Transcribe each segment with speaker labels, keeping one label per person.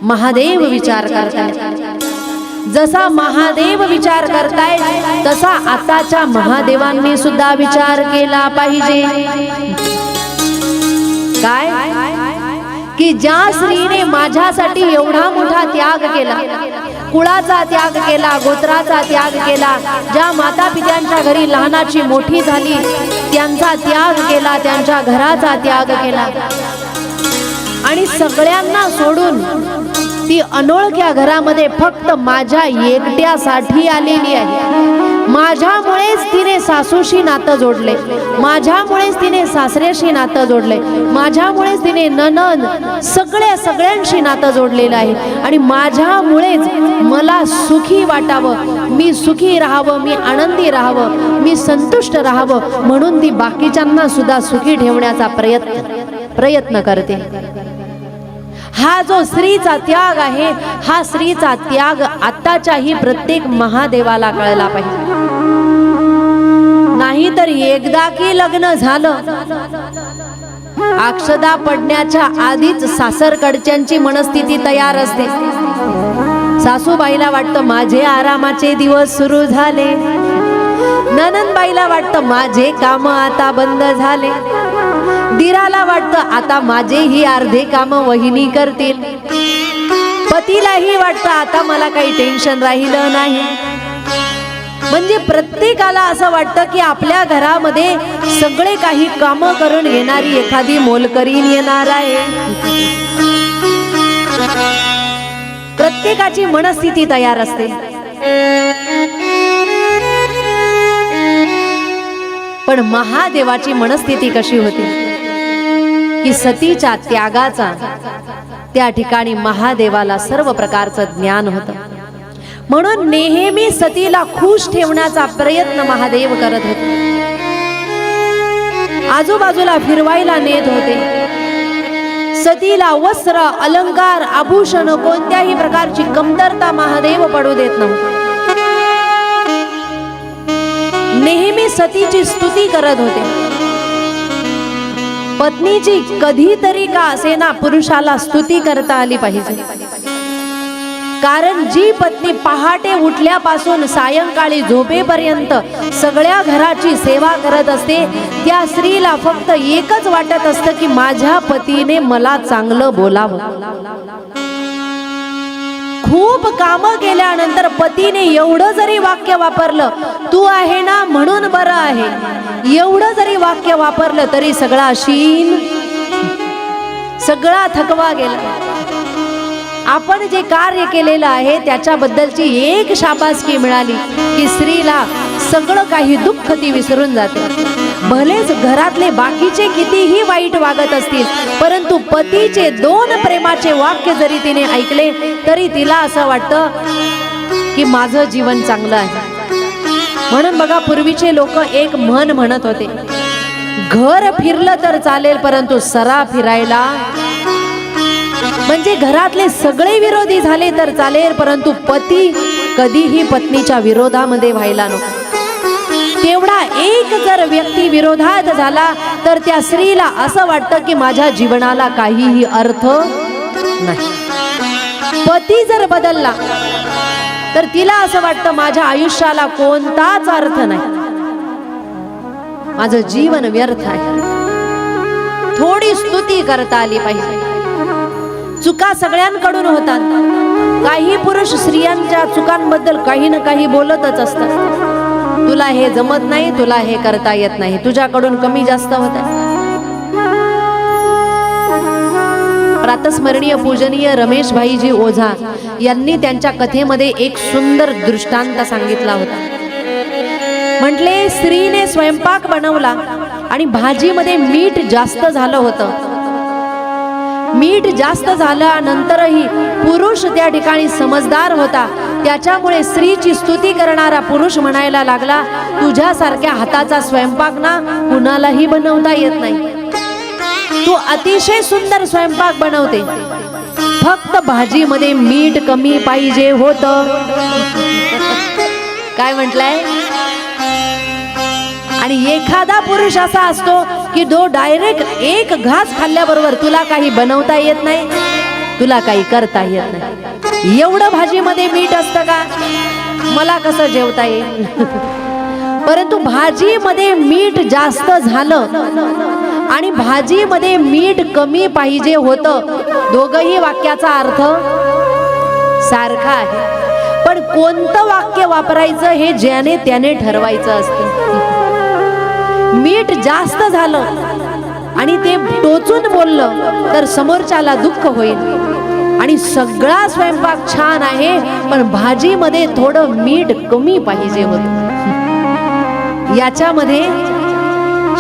Speaker 1: महादेव विचार करताय। जसा महादेव विचार करताय तसा आताच्या महादेवांनी सुद्धा विचार केला पाहिजे। काय की ज्या स्त्रीने माझ्यासाठी एवढा मोठा त्याग केला, कुळाचा त्याग केला, गोत्राचा त्याग केला, ज्या माता पित्यांच्या घरी लहानाची मोठी झाली त्यांचा त्याग केला, त्यांच्या घराचा त्याग केला आणि सगळ्यांना सोडून ती अनोळख्या घरामध्ये फक्त माझ्या एकट्यासाठी आलेली आहे। माझ्यामुळेच तिने सासूशी नातं जोडले, माझ्यामुळेच तिने सासऱ्याशी नातं जोडले, माझ्यामुळेच तिने नणंद सगळ्यांशी नातं जोडलेलं आहे आणि माझ्यामुळेच मला सुखी वाटावं, मी सुखी राहावं, मी आनंदी राहावं, मी संतुष्ट राहावं म्हणून ती बाकीच्यांना सुद्धा सुखी ठेवण्याचा प्रयत्न करते। हा जो स्त्रीचा त्याग आहे, हा स्त्रीचा त्याग आताच्याही प्रत्येक महादेवाला कळला पाहिजे। नाही तर एकदा की लग्न झालं, अक्षदा पडण्याच्या आधीच सासरकडच्यांची मनस्थिती तयार असते। सासूबाईला वाटतं माझे आरामाचे दिवस सुरू झाले, नणंदबाईला वाटतं माझे काम आता बंद झाले, दिराला वाटतं आता माझेही अर्धे काम वहिनी करतील, पतीलाही वाटतं आता मला काही टेन्शन राहिलं नाही। म्हणजे प्रत्येकाला असं वाटतं की आपल्या घरामध्ये सगळे काही काम करून घेणारी एखादी मोलकरीण येणार आहे। प्रत्येकाची मनस्थिती तयार असते। पण महादेवाची मनस्थिती कशी होती की सतीच्या त्यागाचा त्या ठिकाणी महादेवाला सर्व प्रकारचं ज्ञान होतं, म्हणून नेहमी सतीला खुश ठेवण्याचा प्रयत्न महादेव करत होते। आजूबाजूला फिरवायला नेत होते। सतीला वस्त्र, अलंकार, आभूषण कोणत्याही प्रकारची कमतरता महादेव पडू देत नव्हते। नेहमी सतीची स्तुती करत होते। पत्नीची कधीतरी का असेना पुरुषाला स्तुती करता आली पाहिजे, कारण जी पत्नी पहाटे उठल्यापासून सायंकाळी झोपेपर्यंत सगळ्या घराची सेवा करत असते त्या स्त्रीला फक्त एकच वाटत असतं की माझ्या पतीने मला चांगलं बोलावं। खूप काम केल्यानंतर पतीने एवढं जरी वाक्य वापरलं, तू आहे ना म्हणून बरं आहे, एवढं जरी वाक्य वापरलं तरी सगळा शीन, सगळा थकवा गेला। आपण जे कार्य केलेलं आहे त्याच्याबद्दलची एक शाबासकी मिळाली की स्त्रीला सगळं काही दुःख ती विसरून जाते। भलेच घरातले बाकीचे कितीही वाईट वागत असतील, परंतु पतीचे 2 प्रेमाचे वाक्य जरी तिने ऐकले तरी तिला असं वाटतं की माझं जीवन चांगलं आहे। म्हणून बघा, पूर्वीचे लोक एक म्हण म्हणत होते, घर फिरलं तर चालेल परंतु सरा फिरायला, म्हणजे घरातले सगळे विरोधी झाले तर चालेल परंतु पती कधीही पत्नीच्या विरोधामध्ये व्हायला नको। तेवढा एक जर व्यक्ती विरोधात झाला तर त्या स्त्रीला असं वाटतं की माझ्या जीवनाला काहीही अर्थ नाही। पती जर बदलला तर तिला असं वाटतं माझ्या आयुष्याला कोणताच अर्थ नाही, माझं जीवन व्यर्थ आहे। थोडी स्तुती करता आली पाहिजे। चुका सगळ्यांकडून होतात, काही पुरुष स्त्रियांच्या चुकांबद्दल काही ना काही बोलतच असतात। तुला हे जमत नाही, तुला हे करता येत नाही, तुझ्याकडून कमी जास्त होत आहे। प्रातस्मरणीय पूजनीय रमेश भाईजी ओझा यांनी त्यांच्या कथेमध्ये एक सुंदर दृष्टांत सांगितला होता। म्हटले, स्त्रीने स्वयंपाक बनवला आणि भाजीमध्ये मीठ जास्त झालं होतं। मीठ जास्त झाल्यानंतरही पुरुष त्या ठिकाणी समजदार होता, त्याच्यामुळे स्त्रीची स्तुती करणारा पुरुष म्हणायला लागला, तुझ्यासारख्या हाताचा स्वयंपाक ना कुणालाही बनवता येत नाही, तू अतिशय सुंदर स्वयंपाक बनवते, फक्त भाजीमध्ये मीठ कमी पाहिजे होतं। काय म्हटलंय? आणि एखादा पुरुष असा असतो की तो डायरेक्ट एक घास खाल्ल्याबरोबर तुला काही बनवता येत नाही, तुला काही करता येत नाही. एवढं भाजीमध्ये मीठ असतं का? मला कसं जेवता येईल? परंतु भाजीमध्ये मीठ जास्त झालं आणि भाजीमध्ये मीठ कमी पाहिजे होतं, दोघही वाक्याचा अर्थ सारखा आहे. पण कोणतं वाक्य वापरायचं हे ज्याने त्याने ठरवायचं असतं. मीठ जास्त झालं आणि ते टोचून बोललं तर समोरच्याला दुःख होईल. आणि सगळा स्वयंपाक छान आहे पण भाजीमध्ये थोडं मीठ कमी पाहिजे होतं. याच्यामध्ये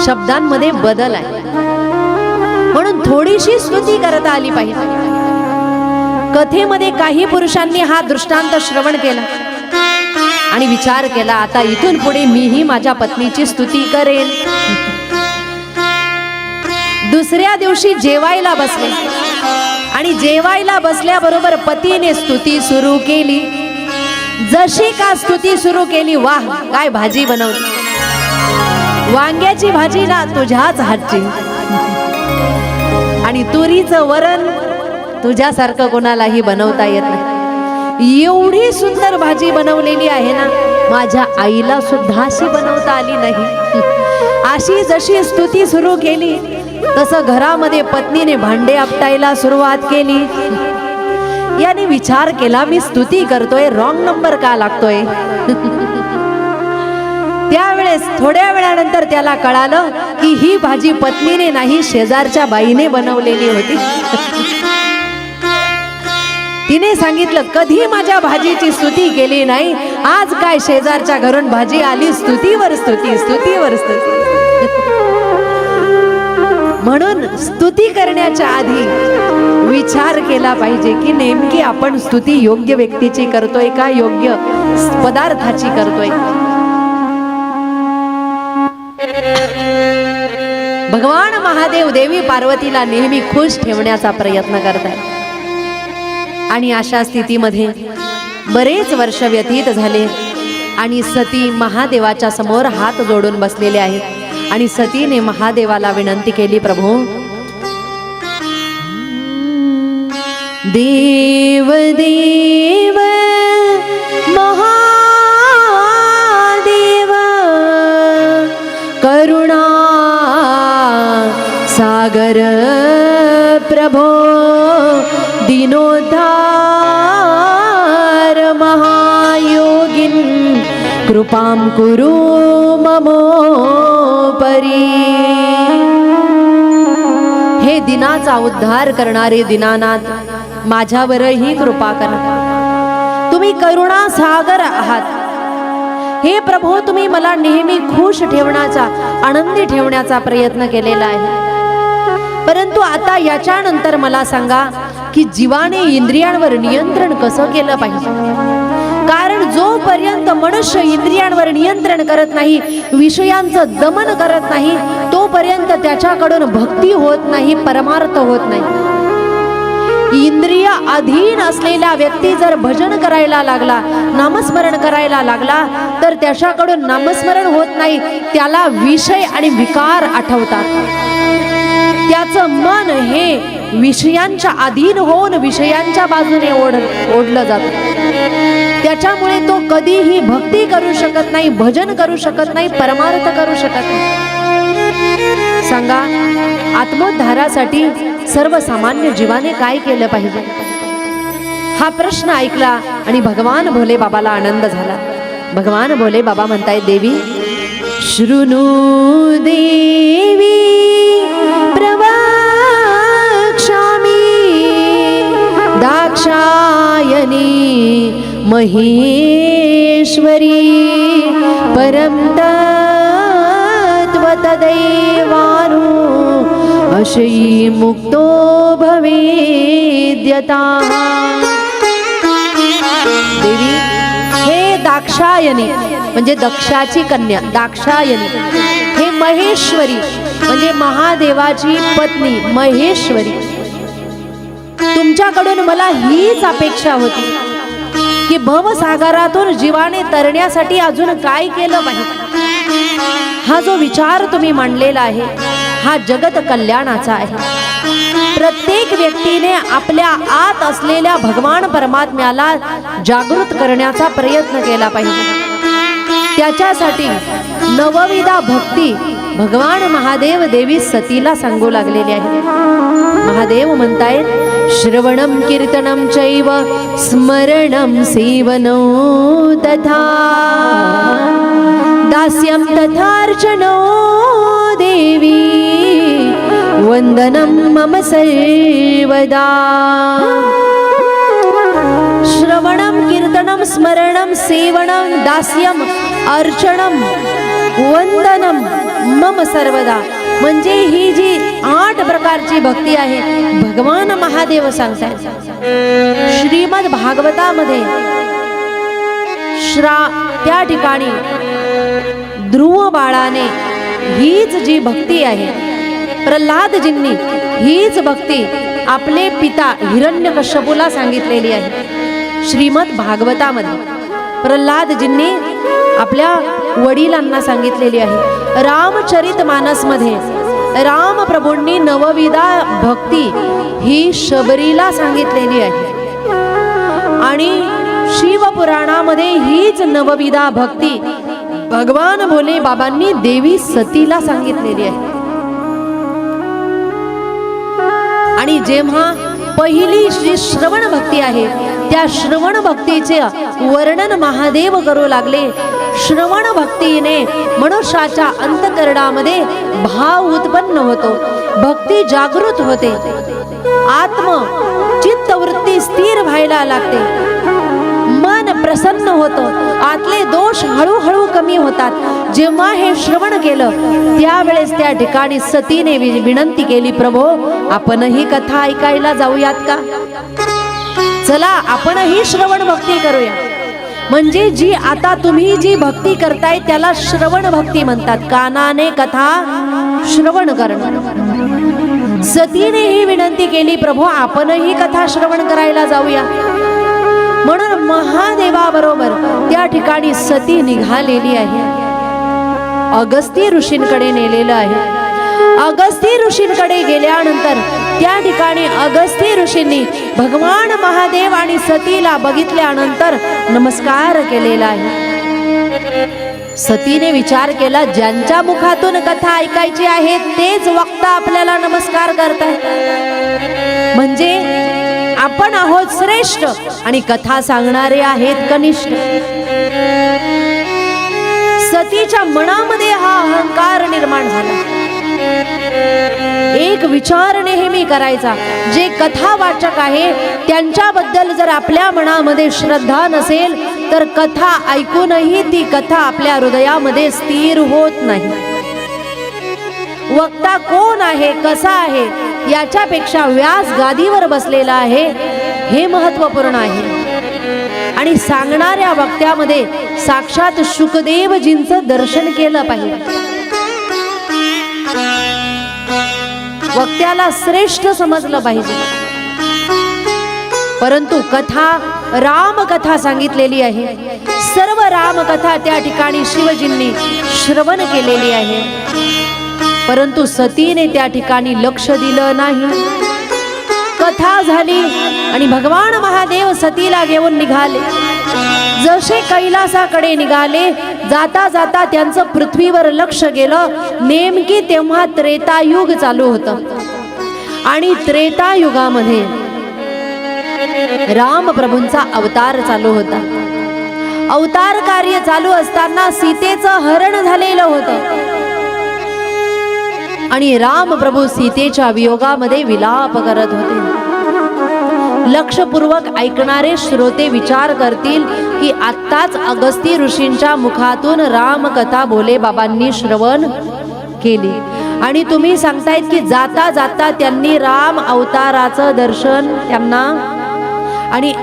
Speaker 1: शब्दांमध्ये बदल आहे, म्हणून थोडीशी स्तुती करता आली पाहिजे. कथेमध्ये काही पुरुषांनी हा दृष्टांत श्रवण केला आणि विचार केला, आता इथून पुढे मीही माझ्या पत्नीची स्तुती करेन. दुसऱ्या दिवशी जेवायला बसले आणि जेवायला बसल्याबरोबर पतीने स्तुती सुरू केली. जशी का स्तुती सुरू केली, वाह काय भाजी बनवली, वांग्याची भाजी ना तुझ्याच हातची, आणि तुरीचं वरण तुझ्यासारखं कोणालाही बनवता येत नाही. एवढी सुंदर भाजी बनवलेली आहे ना, माझ्या आईला सुद्धा अशी बनवता आली नाही. अशी जशी स्तुती सुरू केली तसं घरामध्ये पत्नीने भांडे आपटायला सुरुवात केली. याने विचार केला, मी स्तुती करतोय, रॉंग नंबर का लागतोय? त्यावेळेस थोड्या वेळानंतर त्याला कळालं की ही भाजी पत्नीने नाही शेजारच्या बाईने बनवलेली होती. तिने सांगितलं, कधी माझ्या भाजीची स्तुती केली नाही, आज काय शेजारच्या घरून भाजी आली, स्तुतीवर स्तुती, स्तुतीवर स्तुती. म्हणून स्तुती करण्याच्या आधी विचार केला पाहिजे की नेमकी आपण स्तुती योग्य व्यक्तीची करतोय का, योग्य पदार्थाची करतोय. भगवान महादेव देवी पार्वतीला नेहमी खुश ठेवण्याचा प्रयत्न करतात. आणि अशा स्थितीमध्ये बरेच वर्ष व्यतीत झाले आणि सती महादेवाच्या समोर हात जोडून बसलेले आहेत. आणि सतीने महादेवाला विनंती केली, प्रभू देव देव महादेव करुणा सागर प्रभो दीनोद्धार महायोगिन कृपां कुरु ममोपरी. हे दिनाचा उद्धार करणारे दीनानाथ, माझ्यावरही कृपा करा. तुम्ही करुणा सागर आहात. हे प्रभू, तुम्ही मला नेहमी खुश ठेवण्याचा, आनंदी ठेवण्याचा प्रयत्न केलेला आहे. परंतु आता याच्यानंतर मला सांगा की जीवाने इंद्रियांवर नियंत्रण कसं केलं पाहिजे. कारण जोपर्यंत मनुष्य इंद्रियांवर नियंत्रण करत नाही, विषयांचं दमन करत नाही, तोपर्यंत त्याच्याकडून भक्ती होत नाही, परमार्थ होत नाही. इंद्रिय अधीन असलेला व्यक्ती जर भजन करायला लागला, नामस्मरण करायला लागला, तर त्याच्याकडून नामस्मरण होत नाही, त्याला विषय आणि विकार आठवतात. त्याचं मन हे विषयांच्या अधीन होऊन विषयांच्या बाजूने ओढलं जातं. त्याच्यामुळे तो कधीही भक्ती करू शकत नाही, भजन करू शकत नाही, परमार्थ करू शकत नाही. सांगा, आत्मोद्धारासाठी सर्वसामान्य जीवाने काय केलं पाहिजे? हा प्रश्न ऐकला आणि भगवान भोले बाबाला आनंद झाला. भगवान भोले बाबा म्हणतायत, देवी शृणु देवी प्रवक्ष्यामि दाक्षायणी महेश्वरी परम तत्व तदैवानु अशयी मुक्तो भवेद्यता. देवी, हे दाक्षायणी म्हणजे दक्षाची कन्या, दाक्षायणी हे महेश्वरी म्हणजे महादेवाची पत्नी महेश्वरी. तुमच्याकडून मला हीच अपेक्षा होती की भवसागरातून जीवाने तरण्यासाठी अजून काय केलं पाहिजे. हा जो विचार तुम्ही मांडलेला आहे हा जगत कल्याणाचा आहे. प्रत्येक व्यक्तीने आपल्या आत असलेल्या भगवान परमात्म्याला जागृत करण्याचा प्रयत्न केला पाहिजे. त्याच्यासाठी नवविधा भक्ती भगवान महादेव देवी सतीला सांगू लागलेली आहे. महादेव म्हणतायत श्रवणं कीर्तनं चैव स्मरणं सेवनो तथा दास्यं तथार्चनो देवी वंदनं मम सर्वदा. श्रवणं कीर्तनं स्मरणं सेवनं दास्यं अर्चनं वंदनं मम सर्वदा. म्हणजे ही जी 8 प्रकारची भक्ती आहे भगवान महादेव सांगतात. श्रीमद भागवतामध्ये त्या ठिकाणी ध्रुव बाळाने हीच जी भक्ती आहे, प्रल्हादजींनी हीच भक्ती आपले पिता हिरण्यकश्यपूला सांगितलेली आहे. श्रीमद भागवतामध्ये प्रल्हादजींनी आपल्या वडिलांना सांगितलेली आहे. रामचरित मानसमध्ये रामप्रभूंनी नवविधा भक्ती ही शबरीला सांगितलेली आहे. आणि शिवपुराणामध्ये हीच नवविधा भक्ती भगवान भोले बाबांनी देवी सतीला सांगितलेली आहे. आणि जेव्हा पहिली जी श्रवण भक्ती आहे त्या श्रवण भक्तीचे वर्णन महादेव करू लागले. श्रवण भक्तीने मनुष्याच्या अंतःकरणामध्ये भाव उत्पन्न होतो, भक्ती जागृत होते, आत्म चित्तवृत्ती स्थिर व्हायला लागते, मन प्रसन्न होतं, आतले दोष हळूहळू कमी होतात. जेव्हा हे श्रवण केलं त्यावेळेस त्या ठिकाणी सतीने विनंती केली, प्रभो आपणही कथा ऐकायला जाऊयात का? चला आपणही श्रवण भक्ती करूया. म्हणजे जी आता तुम्ही जी भक्ती करताय त्याला श्रवण भक्ती म्हणतात. कानाने कथा श्रवण करणं. सतीने ही विनंती केली, प्रभू आपणही कथा श्रवण करायला जाऊया. म्हणून महादेवाबरोबर त्या ठिकाणी सती निघालेली आहे. अगस्ती ऋषींकडे नेलेलं आहे. अगस्ती ऋषींकडे गेल्यानंतर त्या ठिकाणी अगस्ती ऋषींनी भगवान महादेव आणि सतीला बघितल्यानंतर नमस्कार केलेला आहे. सतीने विचार केला, ज्यांच्या मुखातून कथा ऐकायची आहे तेच वक्ता आपल्याला नमस्कार करतात. म्हणजे आपण आहोत श्रेष्ठ आणि कथा सांगणारे आहेत कनिष्ठ. सतीच्या मनामध्ये हा अहंकार निर्माण झाला. एक विचार नेहमी करायचा, जे कथा वाचक आहे त्यांच्याबद्दल जर आपल्या मनामध्ये श्रद्धा नसेल तर कथा ऐकूनही ती कथा आपल्या हृदयामध्ये स्थिर होत नाही. वक्ता कोण आहे, कसा आहे याच्यापेक्षा व्यास गादीवर बसलेला आहे हे महत्त्वपूर्ण आहे. आणि सांगणाऱ्या वक्त्यामध्ये साक्षात शुकदेवजींचं दर्शन केलं पाहिजे. वक्त्याला श्रेष्ठ समजलं पाहिजे. परंतु कथा रामकथा सांगितलेली आहे. सर्व रामकथा त्या ठिकाणी शिवजींनी श्रवण केलेली आहे. परंतु सतीने त्या ठिकाणी लक्ष दिलं नाही. कथा झाली आणि भगवान महादेव सतीला घेऊन निघाले. जसे कैलासाकडे निघाले, जाता जाता त्यांचं पृथ्वीवर लक्ष गेलं. नेमकी तेव्हा त्रेतायुग चालू होतं आणि त्रेतायुगामध्ये रामप्रभूंचा अवतार चालू होता. अवतार कार्य चालू असताना सीतेचं हरण झालेलं होतं आणि रामप्रभू सीतेच्या वियोगामध्ये विलाप करत होते. लक्षपूर्वक ऐकणारे श्रोते विचार करतील की आत्ताच अगस्ती ऋषींच्या मुखातून रामकथा भोले बाबांनी श्रवण केली आणि तुम्ही सांगतायत की जाता जाता त्यांनी राम अवताराचं दर्शन त्यांना आणि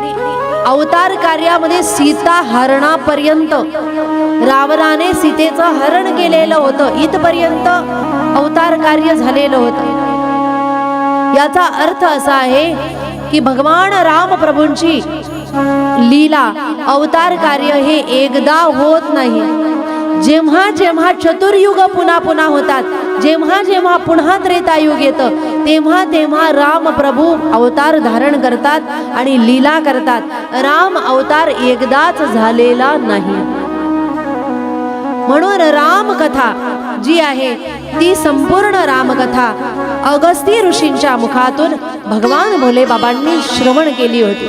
Speaker 1: अवतार कार्यामध्ये सीता हरणापर्यंत रावणाने सीतेचं हरण केलेलं होतं. इथपर्यंत अवतार कार्य झालेलं होतं. याचा अर्थ असा आहे की भगवान रामप्रभूंची लीला अवतार कार्य हे एकदा होत नाही. जेव्हा जेव्हा चतुर्युग पुन्हा पुन्हा होतात जेव्हा जेव्हा पुन्हा त्रेतायुग येतं तेव्हा तेव्हा राम प्रभू अवतार धारण करतात आणि लीला करतात. राम अवतार एकदाच झालेला नाही. म्हणून रामकथा जी आहे ती संपूर्ण रामकथा अगस्ती ऋषींच्या मुखातून भगवान भोले बाबांनी श्रवण केली होती.